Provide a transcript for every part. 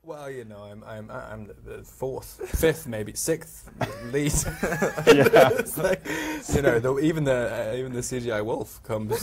Well, you know, I'm the fourth, fifth, maybe sixth lead. Yeah. It's like, you know, even the CGI wolf comes.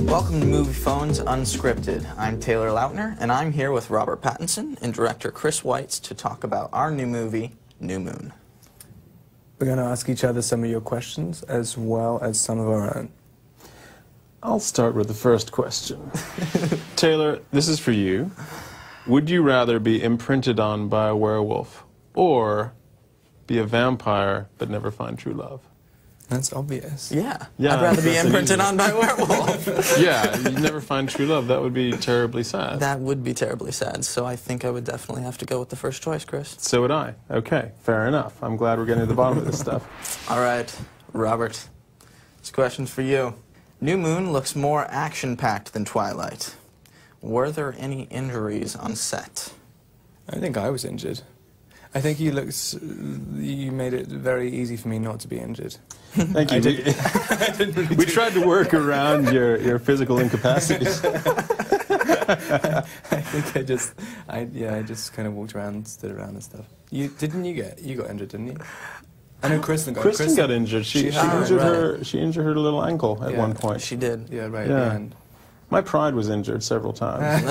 Welcome to Movie Phone's Unscripted. I'm Taylor Lautner, and I'm here with Robert Pattinson and director Chris Weitz to talk about our new movie, New Moon. We're going to ask each other some of your questions as well as some of our own. I'll start with the first question. Taylor, this is for you. Would you rather be imprinted on by a werewolf or be a vampire but never find true love? That's obvious. Yeah. Yeah, I'd rather be that's imprinted easy. on by a werewolf. Yeah, you never find true love. That would be terribly sad. That would be terribly sad, so I think I would definitely have to go with the first choice, Chris. So would I. Okay, fair enough. I'm glad we're getting to the bottom of this stuff. All right, Robert, this question's for you. New Moon looks more action-packed than Twilight. Were there any injuries on set? I think I was injured. I think you made it very easy for me not to be injured. Thank you. We tried to work around your physical incapacities. I think I just kind of walked around, stood around and stuff. You got injured, didn't you? I know Kristen got injured. She injured her little ankle at one point. She did. Yeah, right Yeah. at the end. My pride was injured several times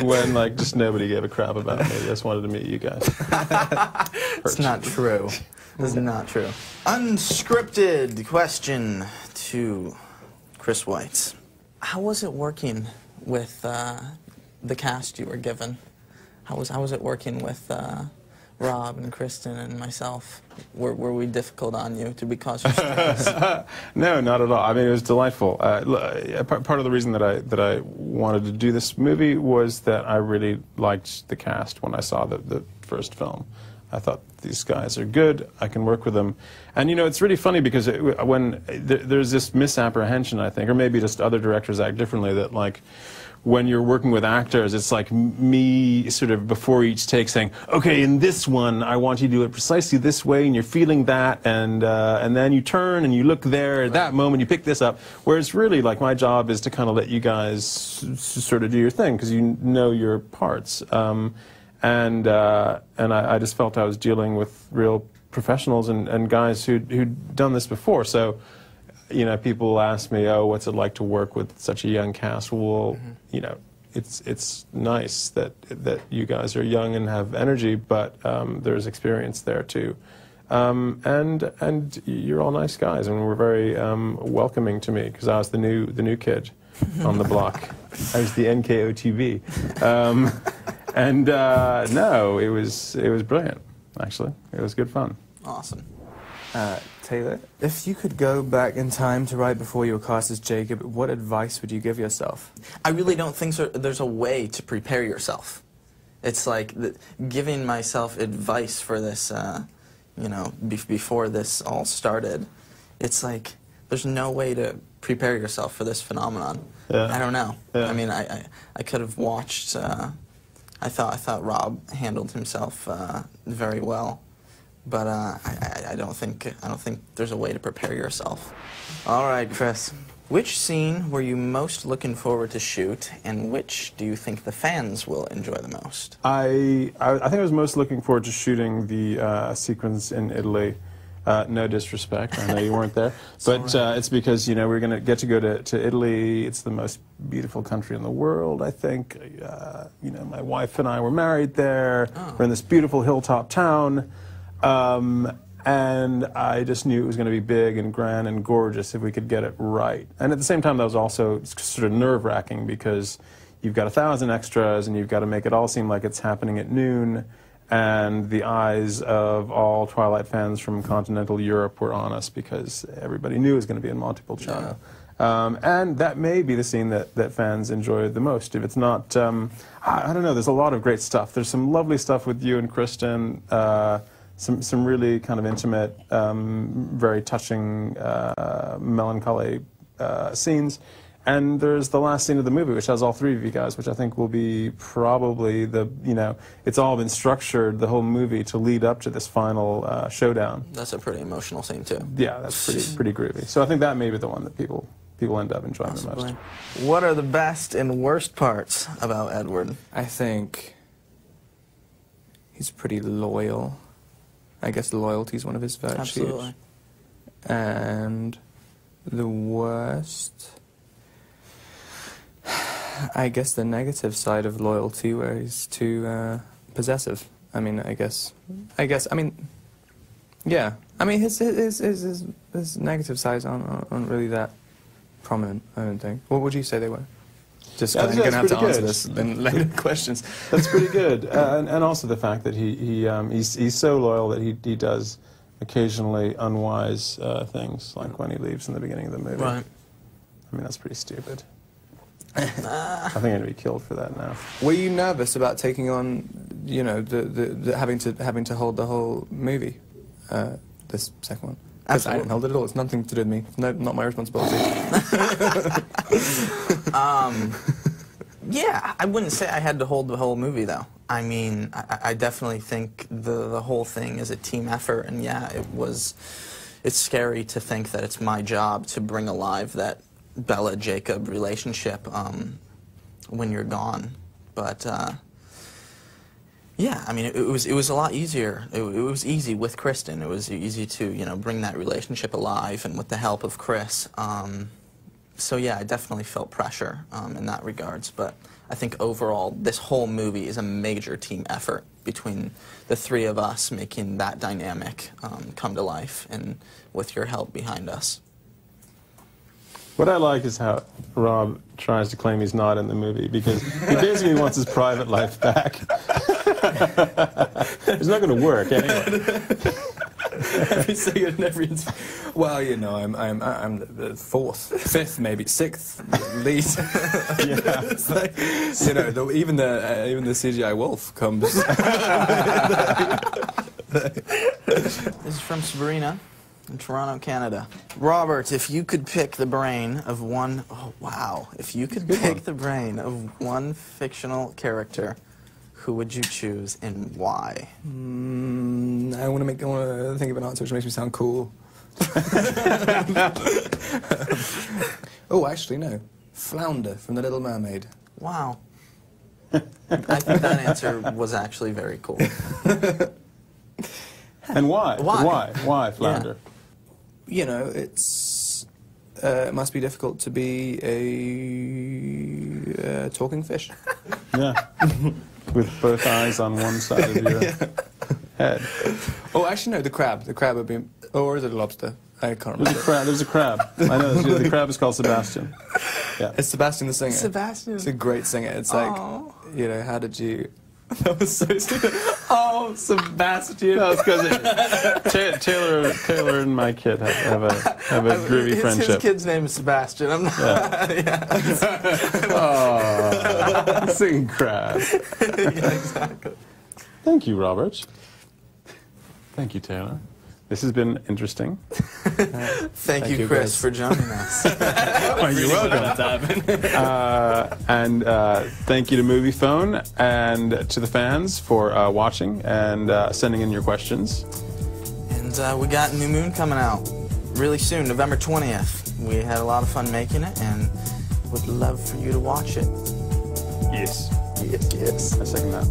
when like just nobody gave a crap about me. I just wanted to meet you guys. It's not true. It's not true. Unscripted question to Chris Weitz. How was it working with the cast you were given? How was it working with Rob and Kristen and myself? Were we difficult on you? Did we cause you stress? No, not at all. I mean, it was delightful. Part of the reason that I wanted to do this movie was that I really liked the cast when I saw the first film. I thought, these guys are good, I can work with them. And you know, it's really funny because there's this misapprehension, I think, or maybe just other directors act differently, that like, when you're working with actors, it's like me sort of before each take saying, okay, in this one, I want you to do it precisely this way, and you're feeling that, and then you turn and you look there at that moment, you pick this up. Whereas really, like, my job is to kind of let you guys sort of do your thing, because you know your parts. And I just felt I was dealing with real professionals and guys who'd done this before. So, you know, people ask me, oh, what's it like to work with such a young cast? Well, you know, it's nice that you guys are young and have energy, but there's experience there too. And you're all nice guys, and were very welcoming to me, because I was the new kid on the block. I was the NKOTB. No, it was brilliant, actually. It was good fun. Awesome. Taylor, if you could go back in time to right before you were cast as Jacob, what advice would you give yourself? I really don't think there's a way to prepare yourself. It's like giving myself advice for this, you know, before this all started. It's like there's no way to prepare yourself for this phenomenon. Yeah. I don't know. Yeah. I mean, I could have watched. I thought Rob handled himself very well. But I don't think there's a way to prepare yourself. All right, Chris. Which scene were you most looking forward to shoot, and which do you think the fans will enjoy the most? I think I was most looking forward to shooting the sequence in Italy. No disrespect, I know you weren't there, but it's because, you know, we're going to go to Italy. It's the most beautiful country in the world, I think. You know, my wife and I were married there. Oh. We're in this beautiful hilltop town. And I just knew it was going to be big and grand and gorgeous if we could get it right. And at the same time, that was also sort of nerve-wracking, because you've got 1,000 extras and you've got to make it all seem like it's happening at noon, and the eyes of all Twilight fans from continental Europe were on us, because everybody knew it was going to be in Montepulciano. Yeah. And that may be the scene that fans enjoy the most. If it's not, I don't know, there's a lot of great stuff. There's some lovely stuff with you and Kristen. Some really kind of intimate, very touching, melancholy scenes. And there's the last scene of the movie, which has all three of you guys, which I think will be probably the, it's all been structured, the whole movie, to lead up to this final showdown. That's a pretty emotional scene, too. Yeah, that's pretty groovy. So I think that may be the one that people end up enjoying the most. What are the best and worst parts about Edward? I think he's pretty loyal. I guess loyalty is one of his virtues. Absolutely. And the worst, I guess the negative side of loyalty, where he's too possessive. I mean, yeah. I mean, his negative sides aren't really that prominent, I don't think. What would you say they were? Just Yeah, I'm going to have to answer good. this in later questions. That's pretty good. And also the fact that he's so loyal that he does occasionally unwise things, like when he leaves in the beginning of the movie. Right. I mean, that's pretty stupid. I think I'd be killed for that now. Were you nervous about taking on, the having to hold the whole movie, this second one? Because I didn't hold it at all. It's nothing to do with me. No, not my responsibility. Yeah, I wouldn't say I had to hold the whole movie, though. I mean, I definitely think the whole thing is a team effort, and yeah, it's scary to think that it's my job to bring alive that Bella-Jacob relationship when you're gone. But yeah, I mean, it was a lot easier. It was easy with Kristen. It was easy to bring that relationship alive, and with the help of Chris. So yeah, I definitely felt pressure in that regards. But I think overall, this whole movie is a major team effort between the three of us making that dynamic come to life, and with your help behind us. What I like is how Rob tries to claim he's not in the movie, because he basically wants his private life back. It's not going to work anyway. Every second, every well, I'm the fifth, maybe sixth lead. Yeah. It's like, even the CGI wolf comes. This is from Sabrina in Toronto, Canada. Robert, if you could pick the brain of one, if you could pick the brain of one fictional character, who would you choose and why? I want to think of an answer which makes me sound cool. Oh, actually, no. Flounder from The Little Mermaid. Wow. I think that answer was actually very cool. And why? Why? Why Flounder? Yeah. It must be difficult to be a talking fish. Yeah. With both eyes on one side of your head. Oh, actually, no, the crab. The crab would be... Or is it a lobster? I can't remember. There's a crab. I know, the crab is called Sebastian. Yeah. It's Sebastian the singer. Sebastian. It's a great singer. It's like, how did you... That was so stupid. Oh, Sebastian. No, it's because Taylor and my kid have a groovy friendship. His kid's name is Sebastian. I'm not... Oh, singing crab. Yeah, exactly. Thank you, Robert. Thank you, Taylor. This has been interesting. Thank you, Chris, for joining us. Oh, you're welcome. And thank you to Movie Phone and to the fans for watching and sending in your questions. And we got New Moon coming out really soon, November 20th. We had a lot of fun making it, and would love for you to watch it. Yes. Yes. I second that.